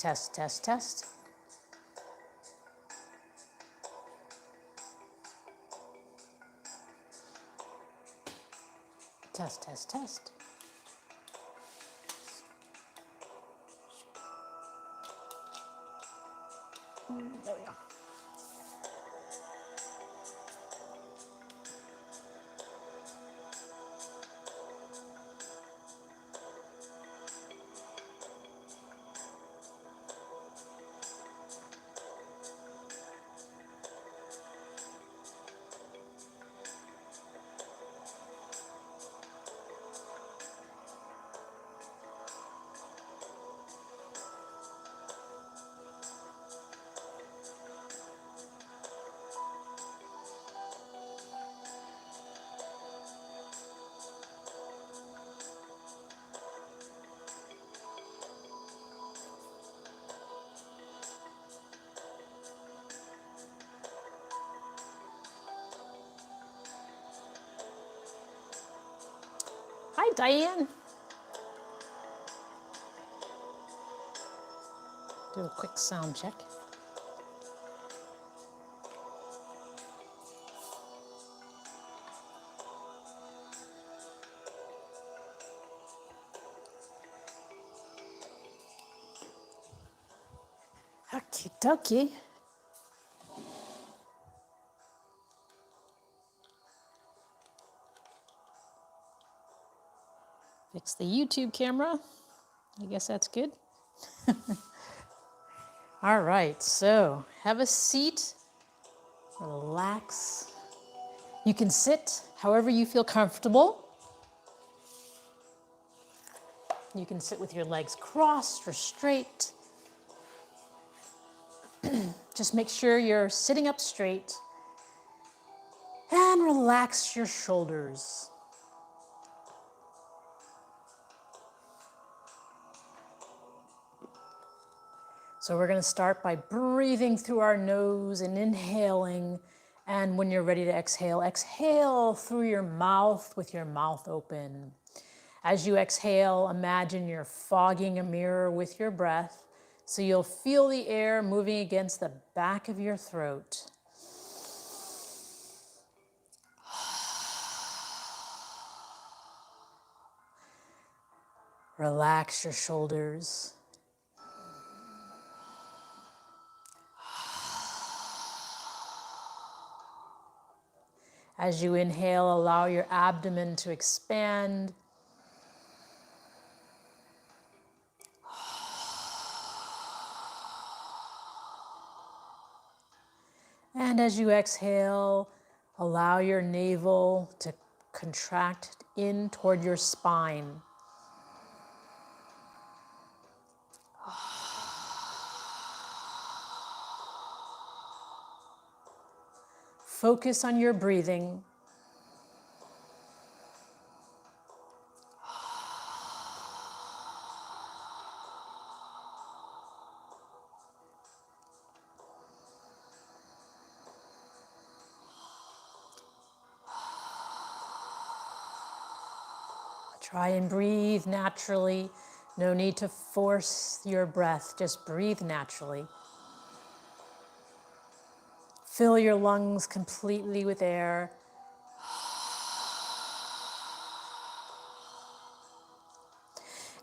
test, test, test. Test, test, test. There we go. Hi, Diane. Do a quick sound check. Okie dokie. Fix the YouTube camera. I guess that's good. All right, so have a seat, relax. You can sit however you feel comfortable. You can sit with your legs crossed or straight. Just make sure you're sitting up straight and relax your shoulders. So we're going to start by breathing through our nose and inhaling. And when you're ready to exhale, exhale through your mouth with your mouth open. As you exhale, imagine you're fogging a mirror with your breath. So you'll feel the air moving against the back of your throat. Relax your shoulders. As you inhale, allow your abdomen to expand. And as you exhale, allow your navel to contract in toward your spine. Focus on your breathing. Try and breathe naturally. No need to force your breath, just breathe naturally. Fill your lungs completely with air.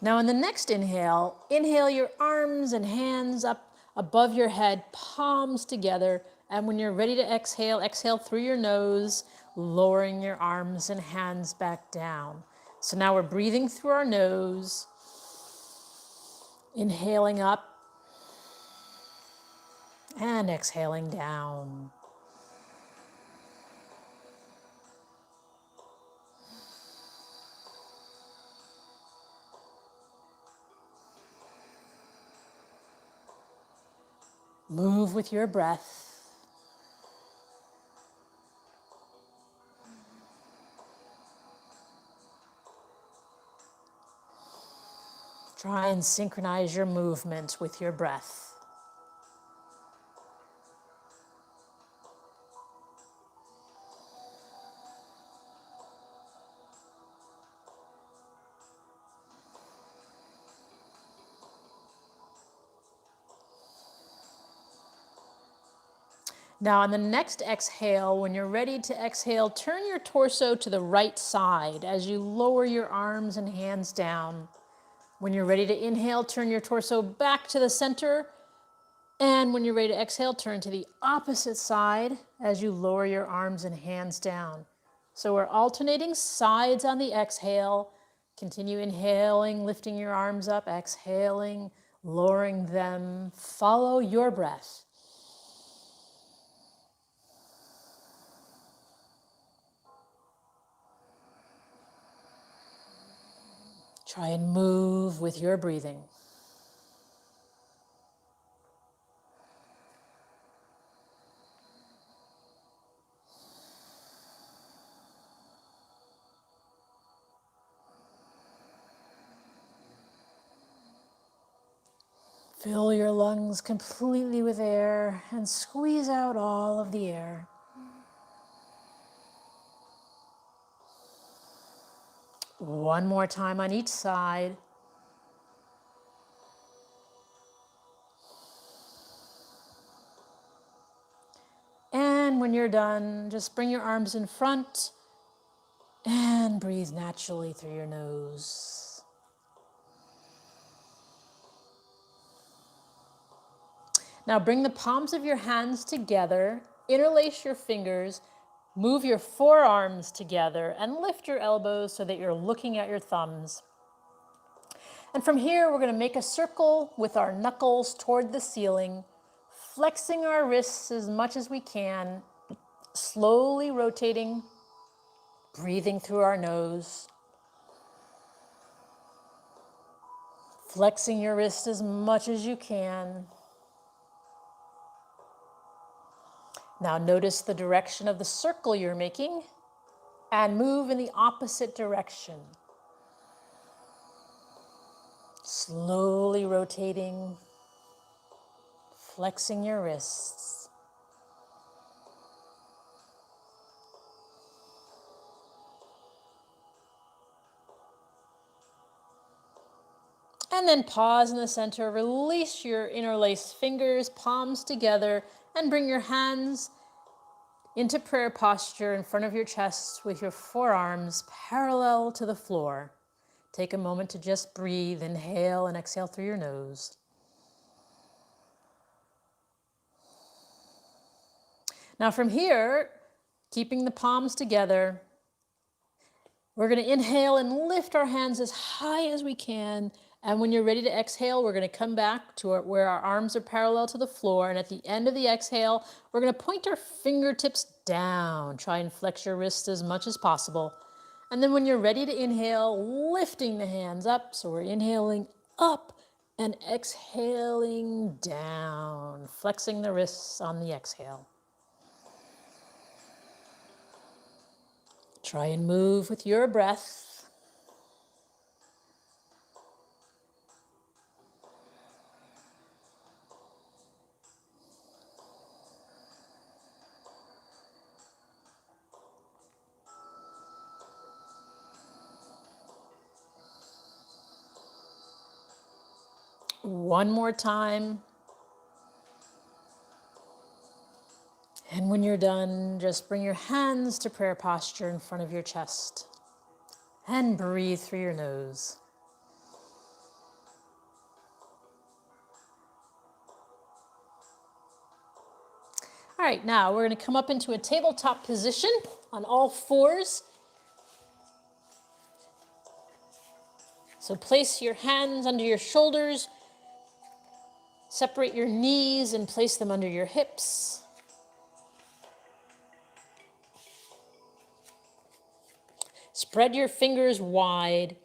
Now in the next inhale, inhale your arms and hands up above your head, palms together. And when you're ready to exhale, exhale through your nose, lowering your arms and hands back down. So now we're breathing through our nose, inhaling up and exhaling down. Move with your breath. Try and synchronize your movement with your breath. Now on the next exhale, when you're ready to exhale, turn your torso to the right side as you lower your arms and hands down. When you're ready to inhale, turn your torso back to the center. And when you're ready to exhale, turn to the opposite side as you lower your arms and hands down. So we're alternating sides on the exhale. Continue inhaling, lifting your arms up, exhaling, lowering them. Follow your breath. Try and move with your breathing. Fill your lungs completely with air and squeeze out all of the air. One more time on each side. And when you're done, just bring your arms in front and breathe naturally through your nose. Now bring the palms of your hands together, interlace your fingers, move your forearms together, and lift your elbows so that you're looking at your thumbs. And from here, we're going to make a circle with our knuckles toward the ceiling, flexing our wrists as much as we can, slowly rotating, breathing through our nose. Flexing your wrist as much as you can. Now notice the direction of the circle you're making and move in the opposite direction. Slowly rotating, flexing your wrists. And then pause in the center, release your interlaced fingers, palms together, and bring your hands into prayer posture in front of your chest with your forearms parallel to the floor. Take a moment to just breathe, inhale and exhale through your nose. Now from here, keeping the palms together, we're going to inhale and lift our hands as high as we can. And when you're ready to exhale, we're going to come back to where our arms are parallel to the floor. And at the end of the exhale, we're going to point our fingertips down. Try and flex your wrists as much as possible. And then when you're ready to inhale, lifting the hands up. So we're inhaling up and exhaling down, flexing the wrists on the exhale. Try and move with your breath. One more time. And when you're done, just bring your hands to prayer posture in front of your chest and breathe through your nose. All right, now we're going to come up into a tabletop position on all fours. So place your hands under your shoulders, separate your knees and place them under your hips. Spread your fingers wide.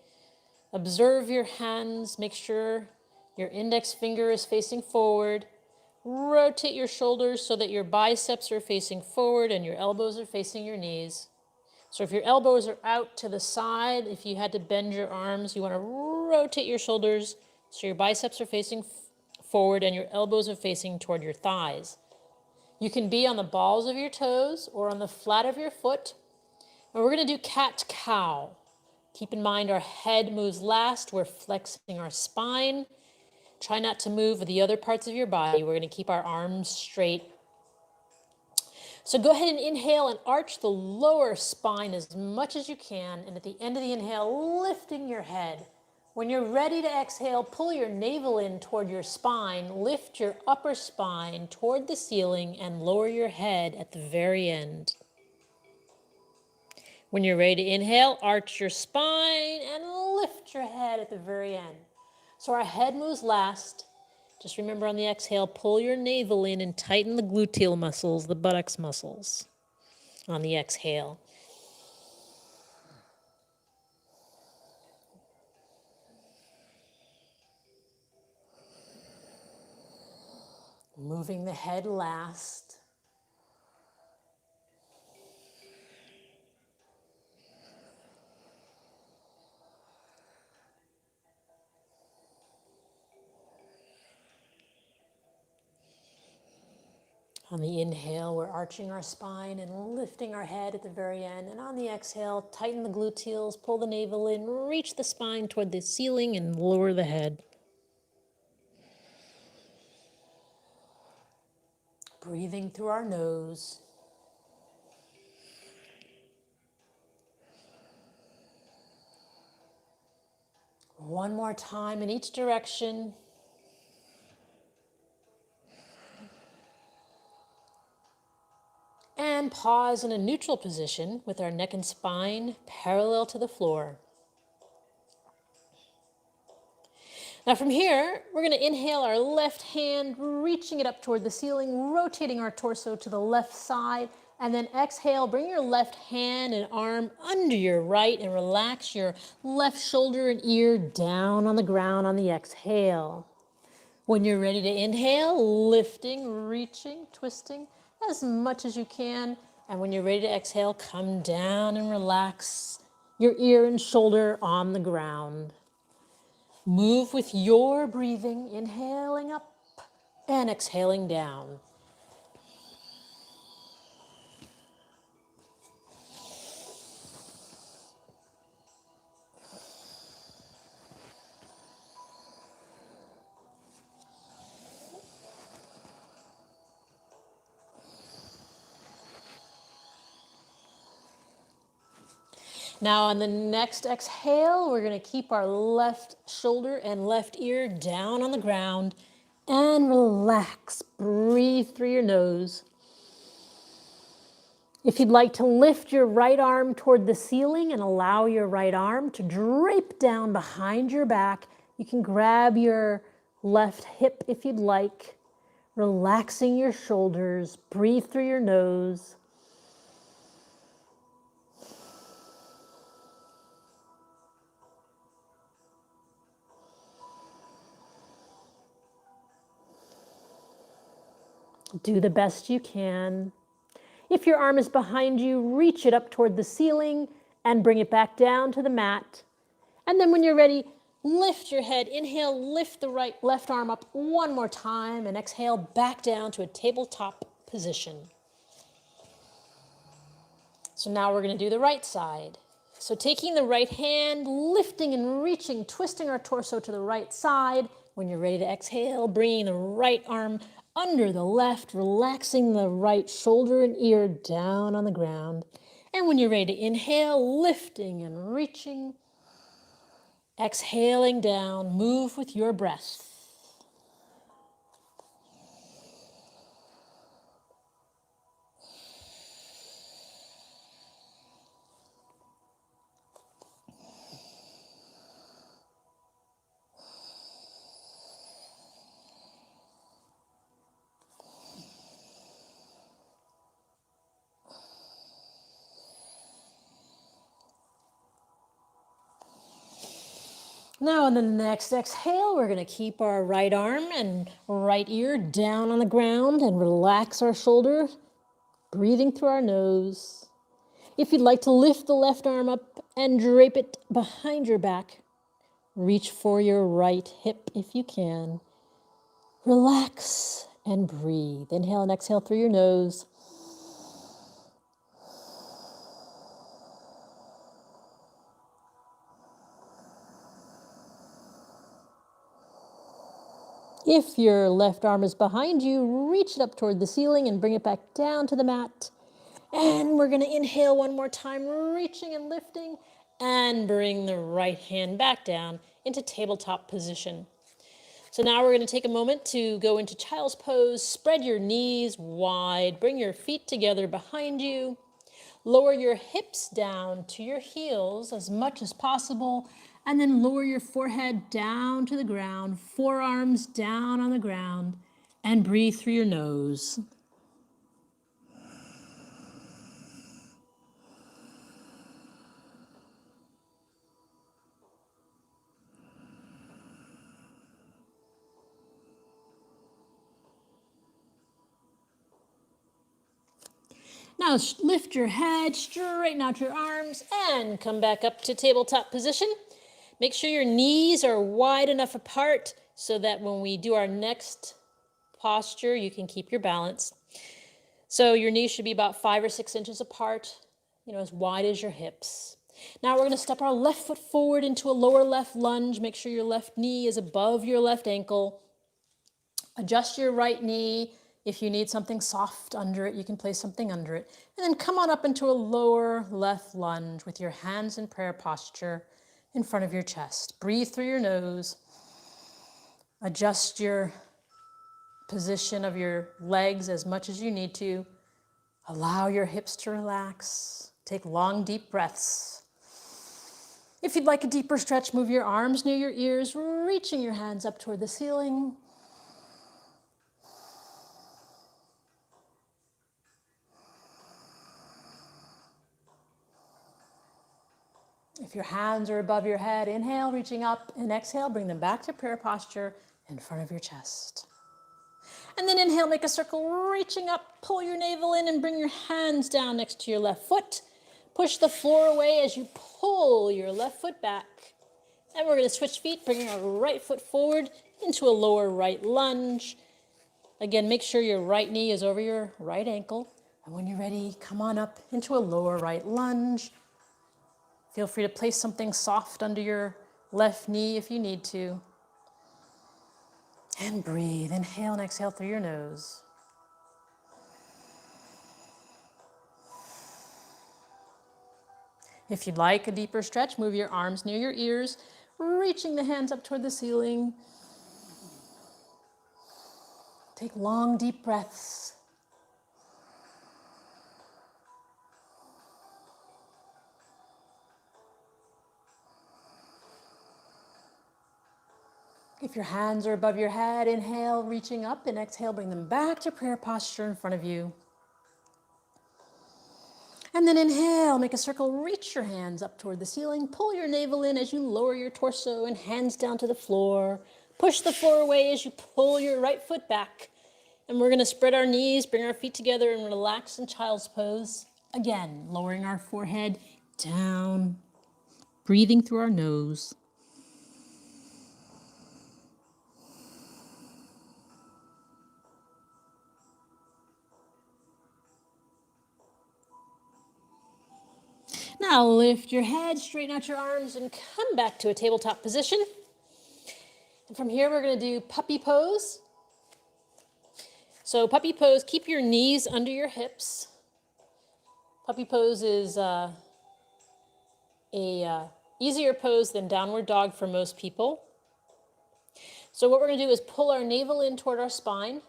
Observe your hands. Make sure your index finger is facing forward. Rotate your shoulders so that your biceps are facing forward and your elbows are facing your knees. So if your elbows are out to the side, if you had to bend your arms, you want to rotate your shoulders so your biceps are facing forward and your elbows are facing toward your thighs. You can be on the balls of your toes or on the flat of your foot. And we're going to do cat-cow. Keep in mind our head moves last. We're flexing our spine. Try not to move the other parts of your body. We're going to keep our arms straight. So go ahead and inhale and arch the lower spine as much as you can. And at the end of the inhale, lifting your head. When you're ready to exhale, pull your navel in toward your spine, lift your upper spine toward the ceiling, and lower your head at the very end. When you're ready to inhale, arch your spine and lift your head at the very end. So our head moves last. Just remember on the exhale, pull your navel in and tighten the gluteal muscles, the buttocks muscles on the exhale. Moving the head last. On the inhale, we're arching our spine and lifting our head at the very end. And on the exhale, tighten the gluteals, pull the navel in, reach the spine toward the ceiling, and lower the head. Breathing through our nose. One more time in each direction. And pause in a neutral position with our neck and spine parallel to the floor. Now from here, we're going to inhale our left hand, reaching it up toward the ceiling, rotating our torso to the left side, and then exhale, bring your left hand and arm under your right and relax your left shoulder and ear down on the ground on the exhale. When you're ready to inhale, lifting, reaching, twisting as much as you can. And when you're ready to exhale, come down and relax your ear and shoulder on the ground. Move with your breathing, inhaling up and exhaling down. Now on the next exhale, we're going to keep our left shoulder and left ear down on the ground and relax. Breathe through your nose. If you'd like to lift your right arm toward the ceiling and allow your right arm to drape down behind your back, you can grab your left hip if you'd like, relaxing your shoulders. Breathe through your nose. Do the best you can. If your arm is behind you, reach it up toward the ceiling and bring it back down to the mat. And then when you're ready, lift your head. Inhale, lift the left arm up one more time, and exhale back down to a tabletop position. So now we're going to do the right side. So taking the right hand, lifting and reaching, twisting our torso to the right side. When you're ready to exhale, bringing the right arm under the left, relaxing the right shoulder and ear down on the ground. And when you're ready to inhale, lifting and reaching, exhaling down, move with your breath. Now on the next exhale, we're going to keep our right arm and right ear down on the ground and relax our shoulder, breathing through our nose. If you'd like to lift the left arm up and drape it behind your back, reach for your right hip if you can. Relax and breathe. Inhale and exhale through your nose. If your left arm is behind you, reach it up toward the ceiling and bring it back down to the mat. And we're going to inhale one more time, reaching and lifting, and bring the right hand back down into tabletop position. So now we're going to take a moment to go into child's pose. Spread your knees wide, bring your feet together behind you. Lower your hips down to your heels as much as possible, and then lower your forehead down to the ground, forearms down on the ground, and breathe through your nose. Now lift your head, straighten out your arms, and come back up to tabletop position. Make sure your knees are wide enough apart so that when we do our next posture, you can keep your balance. So your knees should be about 5 or 6 inches apart, as wide as your hips. Now we're going to step our left foot forward into a lower left lunge. Make sure your left knee is above your left ankle. Adjust your right knee. If you need something soft under it, you can place something under it. And then come on up into a lower left lunge with your hands in prayer posture in front of your chest. Breathe through your nose. Adjust your position of your legs as much as you need to. Allow your hips to relax. Take long, deep breaths. If you'd like a deeper stretch, move your arms near your ears, reaching your hands up toward the ceiling. If your hands are above your head, inhale, reaching up, and exhale, bring them back to prayer posture in front of your chest. And then inhale, make a circle, reaching up, pull your navel in and bring your hands down next to your left foot. Push the floor away as you pull your left foot back. And we're going to switch feet, bringing our right foot forward into a lower right lunge. Again, make sure your right knee is over your right ankle. And when you're ready, come on up into a lower right lunge. Feel free to place something soft under your left knee if you need to. And breathe. Inhale and exhale through your nose. If you'd like a deeper stretch, move your arms near your ears, reaching the hands up toward the ceiling. Take long, deep breaths. If your hands are above your head, inhale, reaching up, and exhale, bring them back to prayer posture in front of you. And then inhale, make a circle, reach your hands up toward the ceiling, pull your navel in as you lower your torso and hands down to the floor. Push the floor away as you pull your right foot back. And we're going to spread our knees, bring our feet together, and relax in child's pose. Again, lowering our forehead down, breathing through our nose. Now lift your head, straighten out your arms, and come back to a tabletop position. And from here, we're going to do puppy pose. So puppy pose, keep your knees under your hips. Puppy pose is a easier pose than downward dog for most people. So what we're going to do is pull our navel in toward our spine.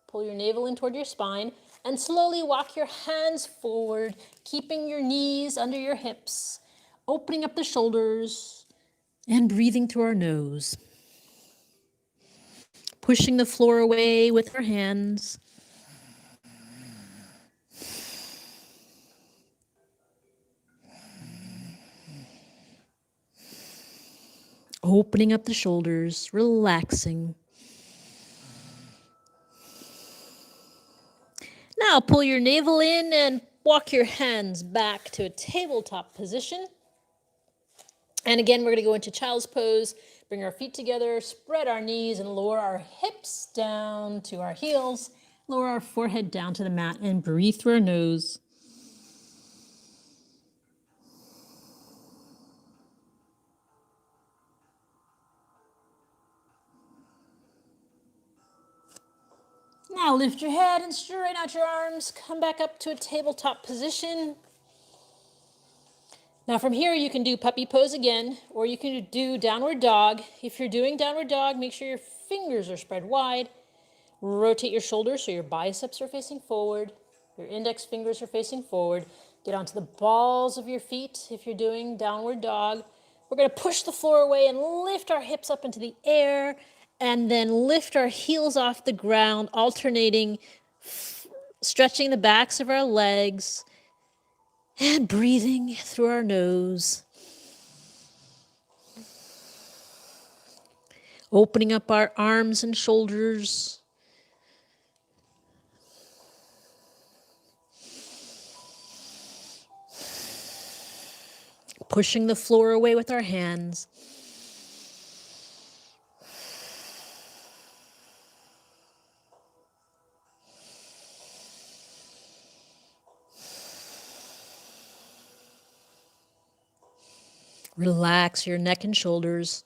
Pull your navel in toward your spine and slowly walk your hands forward, keeping your knees under your hips, opening up the shoulders and breathing through our nose. Pushing the floor away with our hands. Opening up the shoulders, relaxing. Now pull your navel in and walk your hands back to a tabletop position. And again, we're going to go into child's pose. Bring our feet together, spread our knees, and lower our hips down to our heels. Lower our forehead down to the mat and breathe through our nose. Now Now lift your head and straighten out your arms. Come back up to a tabletop position. Now from here you can do puppy pose again, or you can do downward dog. If you're doing downward dog, make sure your fingers are spread wide. Rotate your shoulders so your biceps are facing forward. Your index fingers are facing forward. Get onto the balls of your feet if you're doing downward dog. We're going to push the floor away and lift our hips up into the air, and then lift our heels off the ground, alternating, stretching the backs of our legs, and breathing through our nose. Opening up our arms and shoulders. Pushing the floor away with our hands. Relax your neck and shoulders.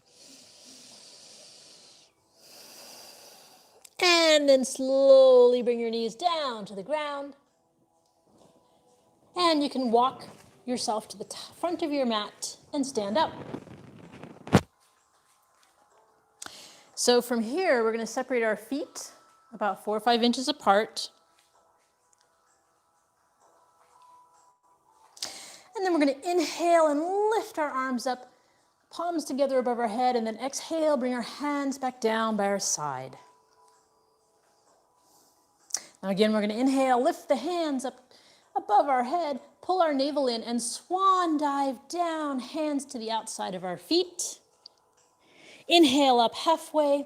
And then slowly bring your knees down to the ground. And you can walk yourself to the front of your mat and stand up. So from here, we're going to separate our feet about 4 or 5 inches apart. And then we're going to inhale and lift our arms up, palms together above our head, and then exhale, bring our hands back down by our side. Now again, we're going to inhale, lift the hands up above our head, pull our navel in, and swan dive down, hands to the outside of our feet. Inhale up halfway,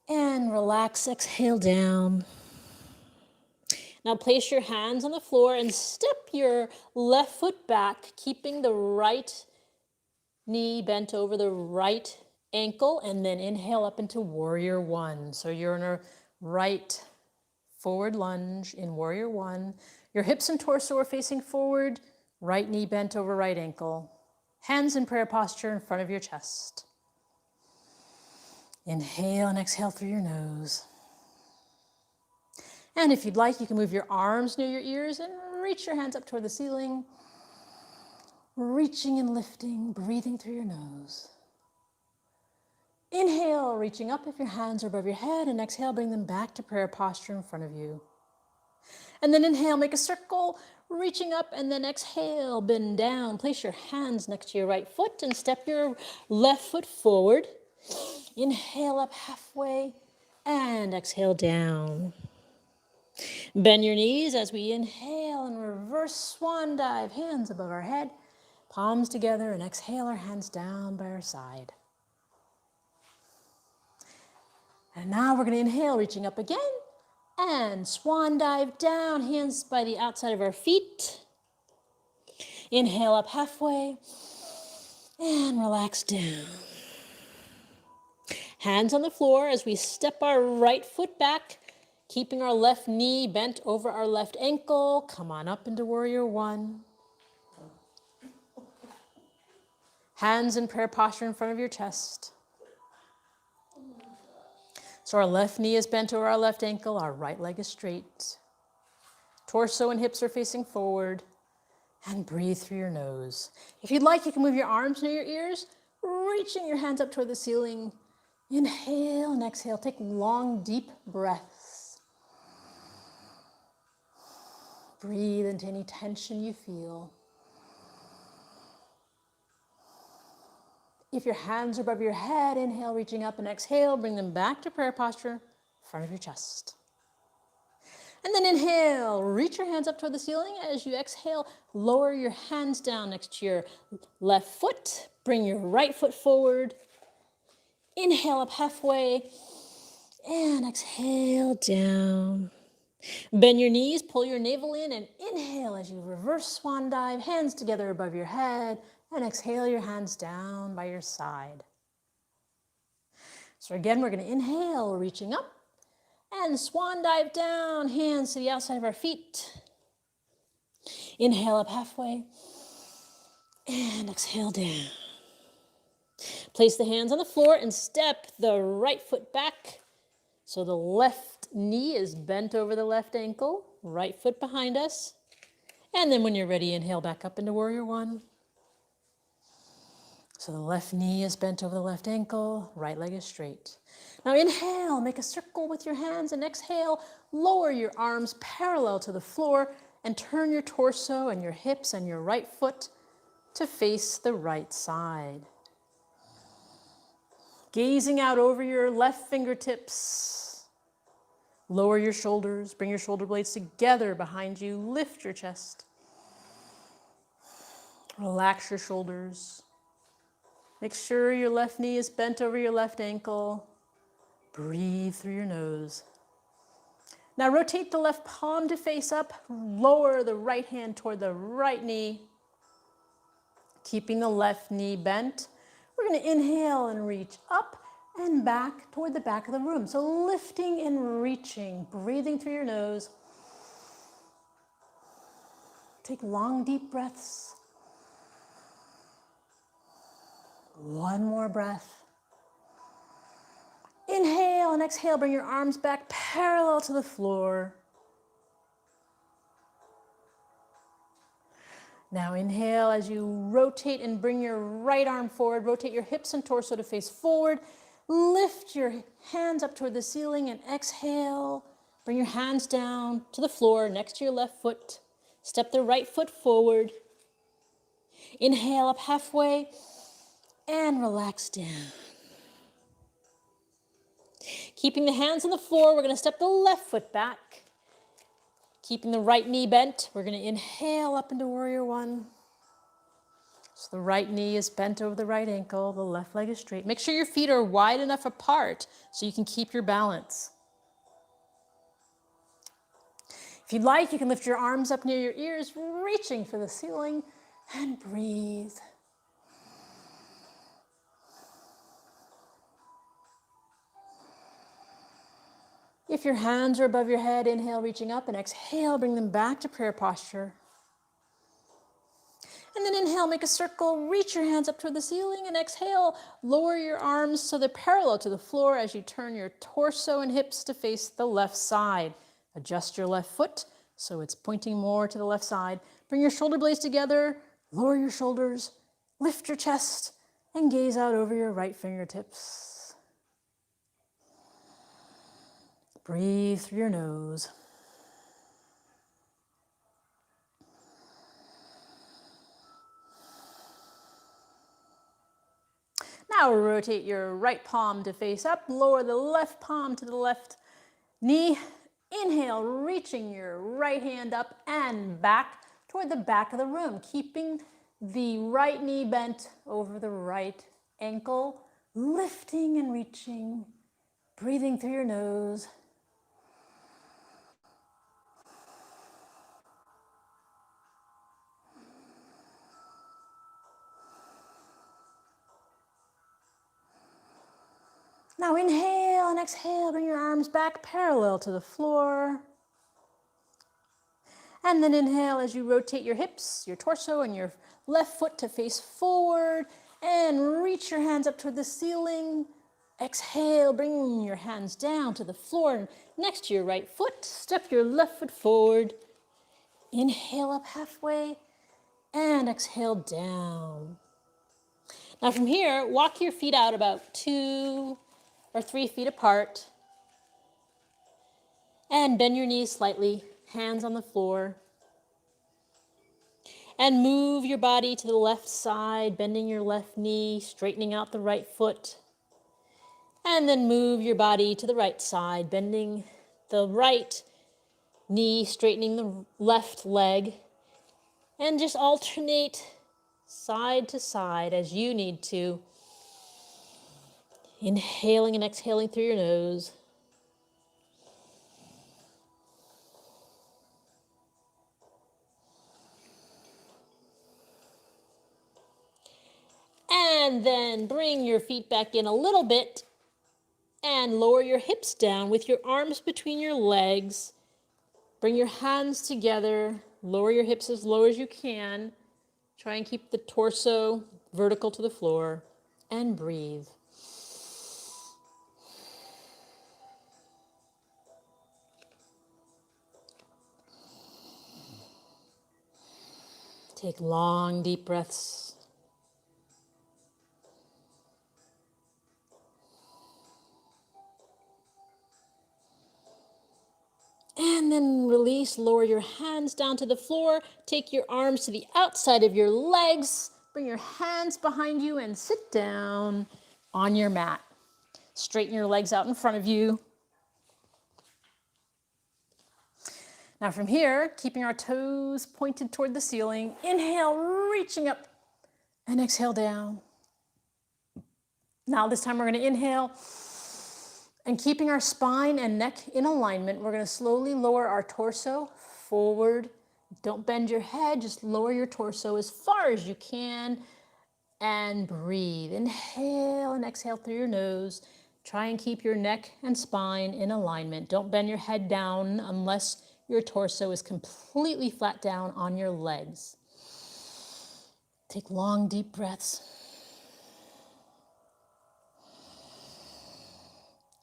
and relax, exhale down. Now place your hands on the floor and step your left foot back, keeping the right knee bent over the right ankle, and then inhale up into warrior one. So you're in a right forward lunge in warrior one. Your hips and torso are facing forward, right knee bent over right ankle. Hands in prayer posture in front of your chest. Inhale and exhale through your nose. And if you'd like, you can move your arms near your ears and reach your hands up toward the ceiling. Reaching and lifting, breathing through your nose. Inhale, reaching up if your hands are above your head, and exhale, bring them back to prayer posture in front of you. And then inhale, make a circle, reaching up, and then exhale, bend down. Place your hands next to your right foot and step your left foot forward. Inhale up halfway, and exhale down. Bend your knees as we inhale and reverse swan dive, hands above our head, palms together, and exhale our hands down by our side. And now we're going to inhale, reaching up again, and swan dive down, hands by the outside of our feet. Inhale up halfway, and relax down. Hands on the floor as we step our right foot back, keeping our left knee bent over our left ankle. Come on up into warrior one. Hands in prayer posture in front of your chest. So our left knee is bent over our left ankle, our right leg is straight. Torso and hips are facing forward. And breathe through your nose. If you'd like, you can move your arms near your ears, reaching your hands up toward the ceiling. Inhale and exhale. Take long, deep breaths. Breathe into any tension you feel. If your hands are above your head, inhale, reaching up, and exhale, bring them back to prayer posture in front of your chest. And then inhale, reach your hands up toward the ceiling. As you exhale, lower your hands down next to your left foot. Bring your right foot forward. Inhale up halfway, and exhale down. Bend your knees, pull your navel in, and inhale as you reverse swan dive, hands together above your head, and exhale your hands down by your side. So again, we're going to inhale, reaching up, and swan dive down, hands to the outside of our feet. Inhale up halfway, and exhale down. Place the hands on the floor and step the right foot back so the left left knee is bent over the left ankle, right foot behind us. And then when you're ready, inhale back up into warrior one. So the left knee is bent over the left ankle, right leg is straight. Now inhale, make a circle with your hands, and exhale, lower your arms parallel to the floor and turn your torso and your hips and your right foot to face the right side. Gazing out over your left fingertips, lower your shoulders, bring your shoulder blades together behind you, lift your chest. Relax your shoulders. Make sure your left knee is bent over your left ankle. Breathe through your nose. Now rotate the left palm to face up, lower the right hand toward the right knee, keeping the left knee bent. We're going to inhale and reach up and back toward the back of the room. So lifting and reaching, breathing through your nose. Take long, deep breaths. One more breath. Inhale and exhale, bring your arms back parallel to the floor. Now inhale as you rotate and bring your right arm forward, rotate your hips and torso to face forward. Lift your hands up toward the ceiling and exhale. Bring your hands down to the floor next to your left foot. Step the right foot forward. Inhale up halfway and relax down. Keeping the hands on the floor, we're going to step the left foot back. Keeping the right knee bent, we're going to inhale up into warrior one. So the right knee is bent over the right ankle, the left leg is straight. Make sure your feet are wide enough apart so you can keep your balance. If you'd like, you can lift your arms up near your ears, reaching for the ceiling, and breathe. If your hands are above your head, inhale, reaching up, and exhale, bring them back to prayer posture. And then inhale, make a circle, reach your hands up toward the ceiling, and exhale, lower your arms so they're parallel to the floor as you turn your torso and hips to face the left side. Adjust your left foot so it's pointing more to the left side. Bring your shoulder blades together, lower your shoulders, lift your chest, and gaze out over your right fingertips. Breathe through your nose. Now rotate your right palm to face up, lower the left palm to the left knee. Inhale, reaching your right hand up and back toward the back of the room, keeping the right knee bent over the right ankle, lifting and reaching, breathing through your nose. Now inhale and exhale, bring your arms back parallel to the floor. And then inhale as you rotate your hips, your torso, and your left foot to face forward. And reach your hands up toward the ceiling. Exhale, bring your hands down to the floor next to your right foot. Step your left foot forward. Inhale up halfway and exhale down. Now from here, walk your feet out about 2 or 3 feet apart. And bend your knees slightly, hands on the floor. And move your body to the left side, bending your left knee, straightening out the right foot. And then move your body to the right side, bending the right knee, straightening the left leg. And just alternate side to side as you need to. Inhaling and exhaling through your nose. And then bring your feet back in a little bit and lower your hips down with your arms between your legs. Bring your hands together, lower your hips as low as you can. Try and keep the torso vertical to the floor and breathe. Take long, deep breaths. And then release, lower your hands down to the floor. Take your arms to the outside of your legs. Bring your hands behind you and sit down on your mat. Straighten your legs out in front of you. Now from here, keeping our toes pointed toward the ceiling, inhale, reaching up, and exhale down. Now this time we're going to inhale, and keeping our spine and neck in alignment, we're going to slowly lower our torso forward. Don't bend your head, just lower your torso as far as you can, and breathe. Inhale and exhale through your nose. Try and keep your neck and spine in alignment. Don't bend your head down unless your torso is completely flat down on your legs. Take long, deep breaths.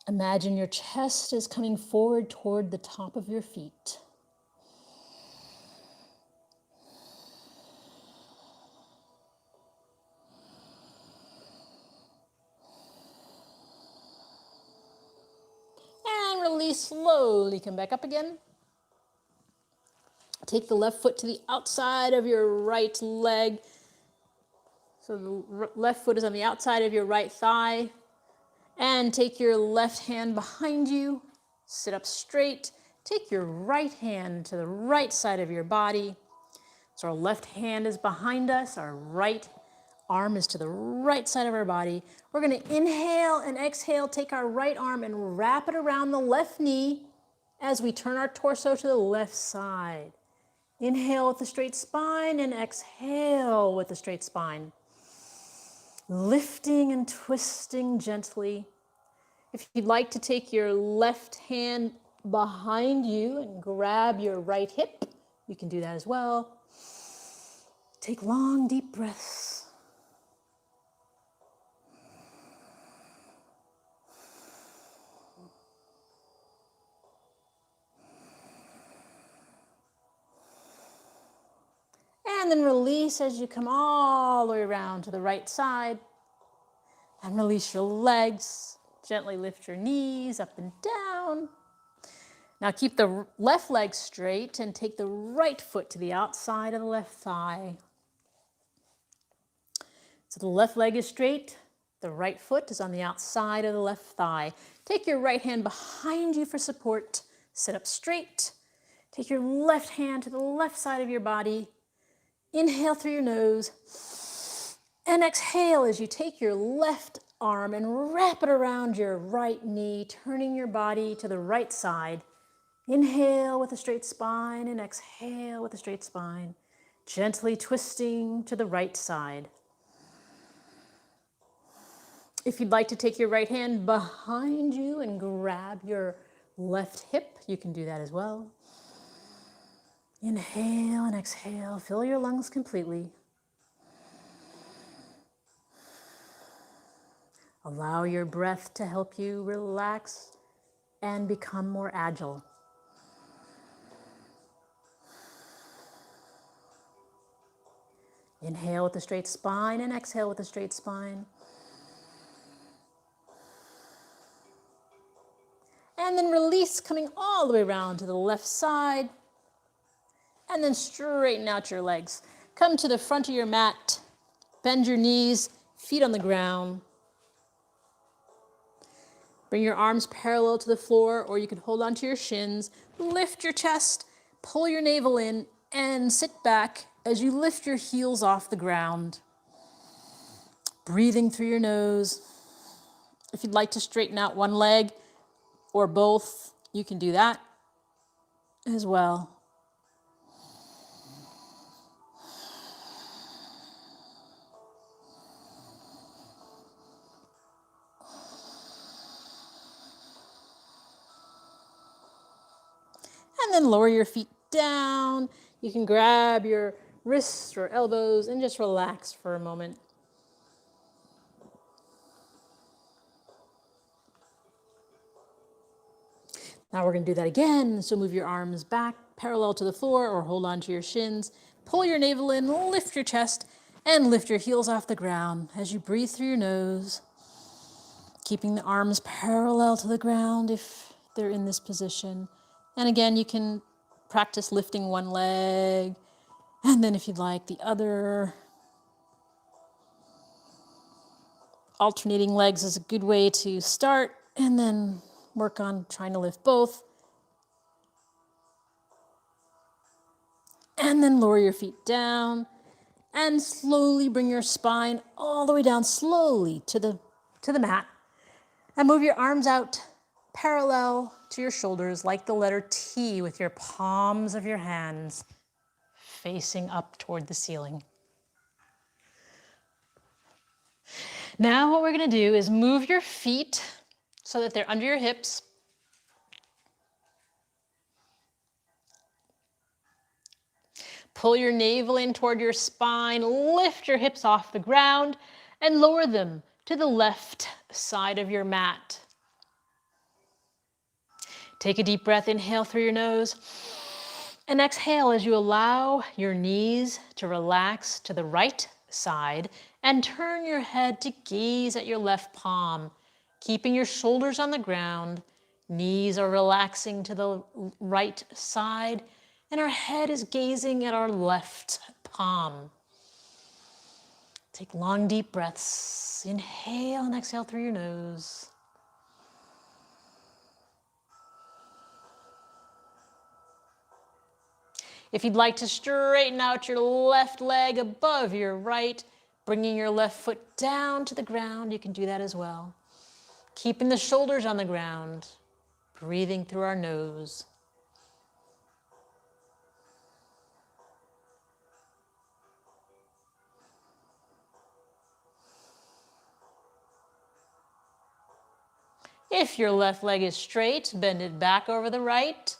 Imagine your chest is coming forward toward the top of your feet. And release slowly, come back up again. Take the left foot to the outside of your right leg. So the left foot is on the outside of your right thigh. And take your left hand behind you. Sit up straight. Take your right hand to the right side of your body. So our left hand is behind us. Our right arm is to the right side of our body. We're going to inhale and exhale. Take our right arm and wrap it around the left knee as we turn our torso to the left side. Inhale with a straight spine and exhale with a straight spine. Lifting and twisting gently. If you'd like to take your left hand behind you and grab your right hip, you can do that as well. Take long, deep breaths. And then release as you come all the way around to the right side. And release your legs. Gently lift your knees up and down. Now keep the left leg straight and take the right foot to the outside of the left thigh. So the left leg is straight. The right foot is on the outside of the left thigh. Take your right hand behind you for support. Sit up straight. Take your left hand to the left side of your body. Inhale through your nose. And exhale as you take your left arm and wrap it around your right knee, turning your body to the right side. Inhale with a straight spine and exhale with a straight spine. Gently twisting to the right side. If you'd like to take your right hand behind you and grab your left hip, you can do that as well. Inhale and exhale, fill your lungs completely. Allow your breath to help you relax and become more agile. Inhale with a straight spine and exhale with a straight spine. And then release, coming all the way around to the left side. And then straighten out your legs. Come to the front of your mat. Bend your knees, feet on the ground. Bring your arms parallel to the floor, or you can hold onto your shins. Lift your chest, pull your navel in, and sit back as you lift your heels off the ground. Breathing through your nose. If you'd like to straighten out one leg or both, you can do that as well. And then lower your feet down. You can grab your wrists or elbows and just relax for a moment. Now we're going to do that again. So move your arms back parallel to the floor or hold on to your shins. Pull your navel in, lift your chest, and lift your heels off the ground as you breathe through your nose, keeping the arms parallel to the ground if they're in this position. And again, you can practice lifting one leg, and then if you'd like, the other. Alternating legs is a good way to start, and then work on trying to lift both. And then lower your feet down and slowly bring your spine all the way down slowly to the mat. And move your arms out parallel to your shoulders like the letter T with your palms of your hands facing up toward the ceiling. Now what we're going to do is move your feet so that they're under your hips. Pull your navel in toward your spine, lift your hips off the ground, and lower them to the left side of your mat. Take a deep breath, inhale through your nose, and exhale as you allow your knees to relax to the right side and turn your head to gaze at your left palm, keeping your shoulders on the ground. Knees are relaxing to the right side, and our head is gazing at our left palm. Take long, deep breaths. Inhale and exhale through your nose. If you'd like to straighten out your left leg above your right, bringing your left foot down to the ground, you can do that as well. Keeping the shoulders on the ground, breathing through our nose. If your left leg is straight, bend it back over the right.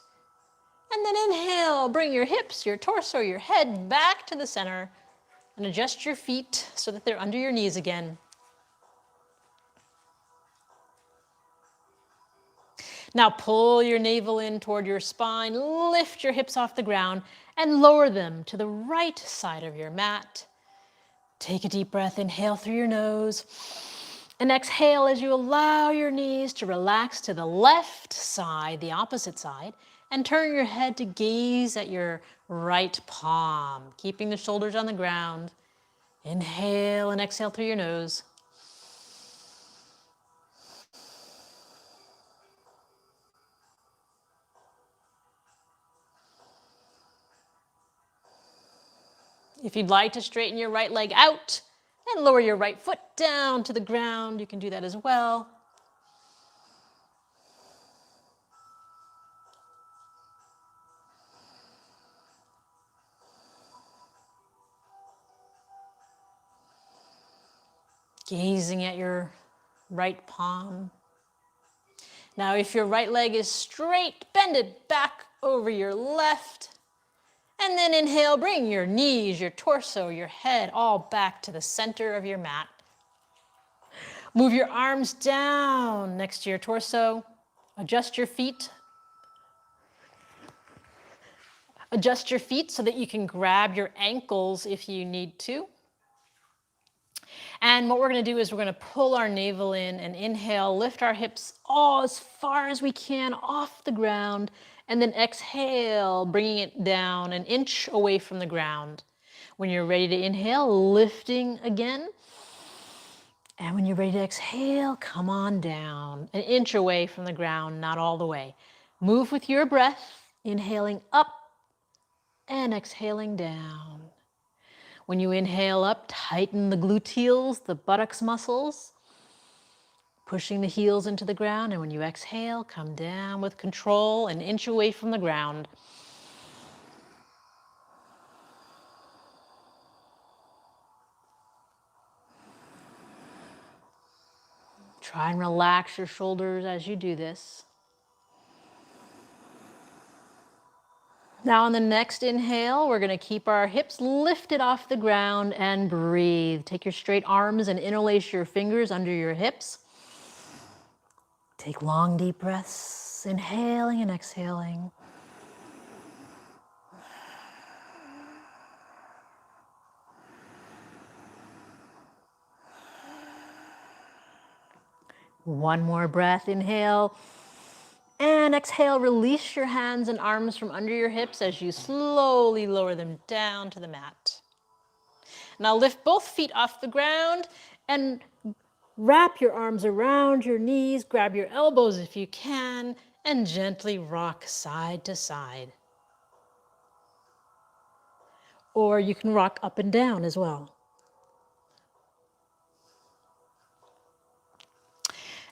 And then inhale, bring your hips, your torso, your head back to the center and adjust your feet so that they're under your knees again. Now pull your navel in toward your spine, lift your hips off the ground and lower them to the right side of your mat. Take a deep breath, inhale through your nose. And exhale as you allow your knees to relax to the left side, the opposite side, and turn your head to gaze at your right palm, keeping the shoulders on the ground. Inhale and exhale through your nose. If you'd like to straighten your right leg out and lower your right foot down to the ground, you can do that as well. Gazing at your right palm. Now, if your right leg is straight, bend it back over your left. And then inhale, bring your knees, your torso, your head all back to the center of your mat. Move your arms down next to your torso. Adjust your feet. Adjust your feet so that you can grab your ankles if you need to. And what we're going to do is we're going to pull our navel in and inhale, lift our hips all as far as we can off the ground, and then exhale, bringing it down an inch away from the ground. When you're ready to inhale, lifting again. And when you're ready to exhale, come on down, an inch away from the ground, not all the way. Move with your breath, inhaling up and exhaling down. When you inhale up, tighten the gluteals, the buttocks muscles, pushing the heels into the ground. And when you exhale, come down with control, an inch away from the ground. Try and relax your shoulders as you do this. Now on the next inhale, we're going to keep our hips lifted off the ground and breathe. Take your straight arms and interlace your fingers under your hips. Take long, deep breaths, inhaling and exhaling. One more breath, inhale and exhale. Release your hands and arms from under your hips as you slowly lower them down to the mat. Now lift both feet off the ground and wrap your arms around your knees, grab your elbows if you can, and gently rock side to side. Or you can rock up and down as well.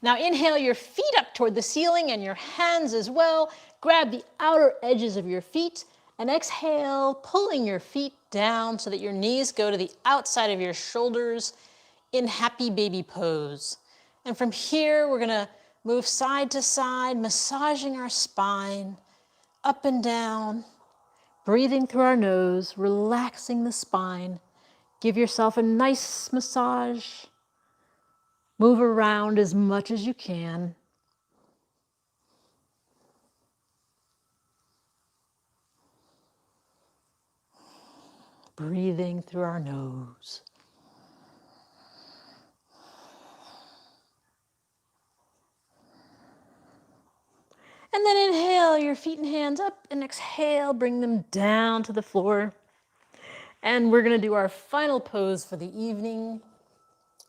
Now inhale your feet up toward the ceiling and your hands as well. Grab the outer edges of your feet and exhale, pulling your feet down so that your knees go to the outside of your shoulders in happy baby pose. And from here, we're gonna move side to side, massaging our spine up and down, breathing through our nose, relaxing the spine. Give yourself a nice massage. Move around as much as you can. Breathing through our nose. And then inhale your feet and hands up and exhale, bring them down to the floor. And we're gonna do our final pose for the evening,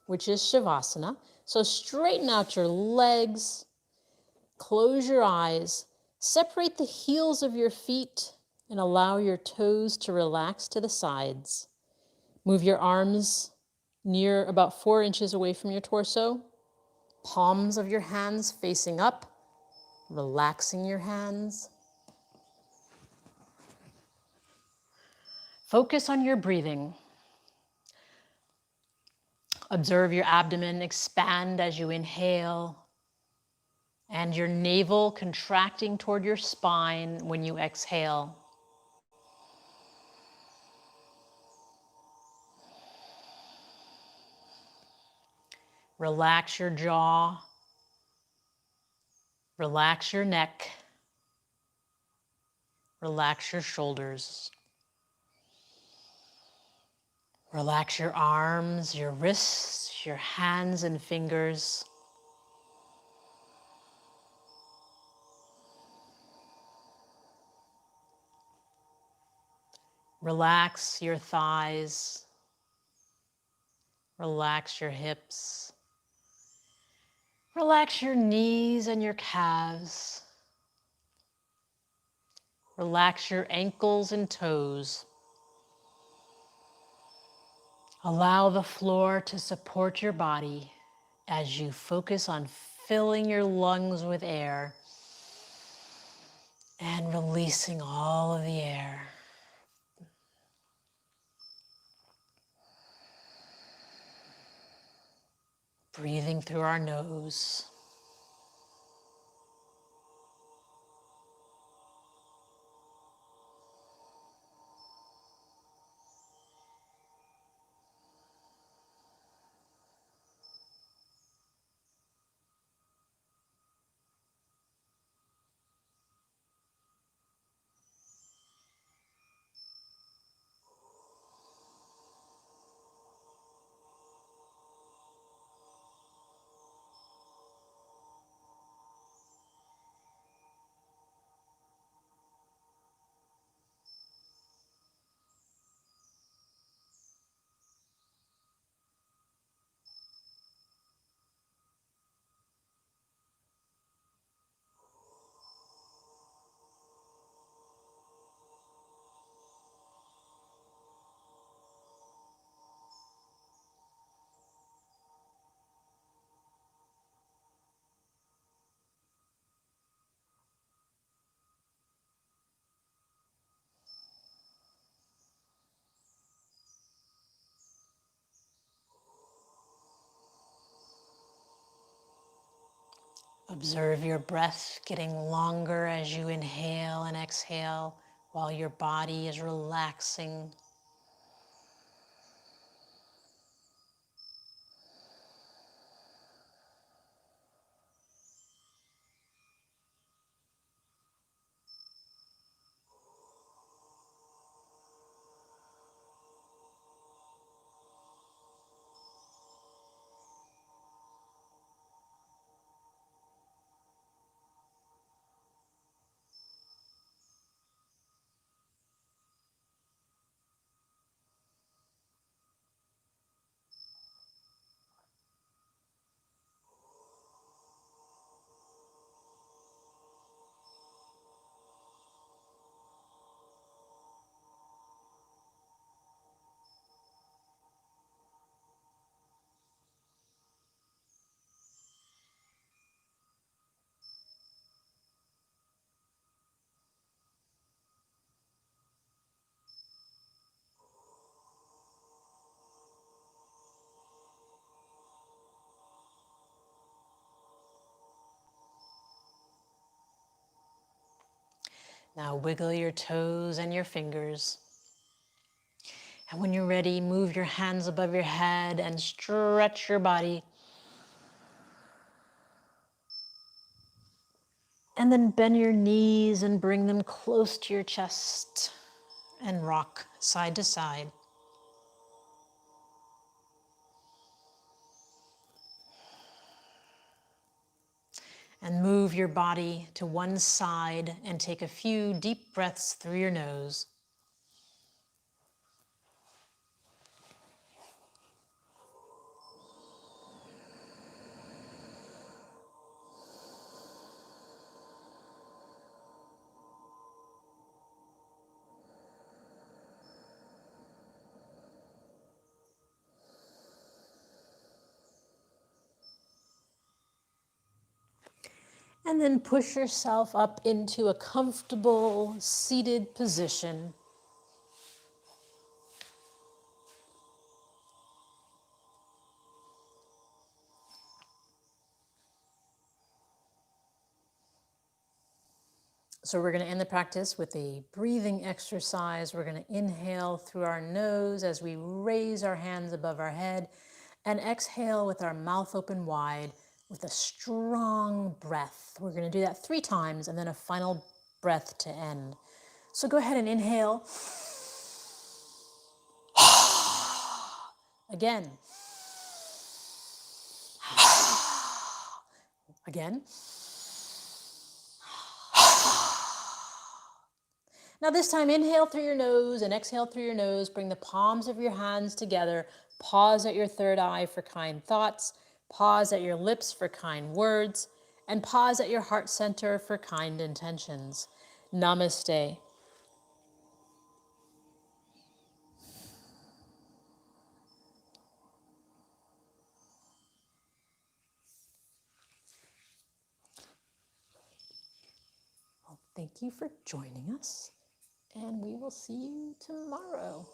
which is Shavasana. So straighten out your legs, close your eyes, separate the heels of your feet and allow your toes to relax to the sides. Move your arms near about 4 inches away from your torso, palms of your hands facing up, relaxing your hands. Focus on your breathing. Observe your abdomen expand as you inhale and your navel contracting toward your spine when you exhale. Relax your jaw. Relax your neck. Relax your shoulders. Relax your arms, your wrists, your hands and fingers. Relax your thighs. Relax your hips. Relax your knees and your calves. Relax your ankles and toes. Allow the floor to support your body as you focus on filling your lungs with air and releasing all of the air. Breathing through our nose. Observe your breath getting longer as you inhale and exhale while your body is relaxing. Now wiggle your toes and your fingers. And when you're ready, move your hands above your head and stretch your body. And then bend your knees and bring them close to your chest and rock side to side. And move your body to one side and take a few deep breaths through your nose. And then push yourself up into a comfortable seated position. So we're going to end the practice with a breathing exercise. We're going to inhale through our nose as we raise our hands above our head and exhale with our mouth open wide with a strong breath. We're going to do that 3 times and then a final breath to end. So go ahead and inhale. Again. Again. Now this time, inhale through your nose and exhale through your nose. Bring the palms of your hands together. Pause at your third eye for kind thoughts. Pause at your lips for kind words. And pause at your heart center for kind intentions. Namaste. Well, thank you for joining us, and we will see you tomorrow.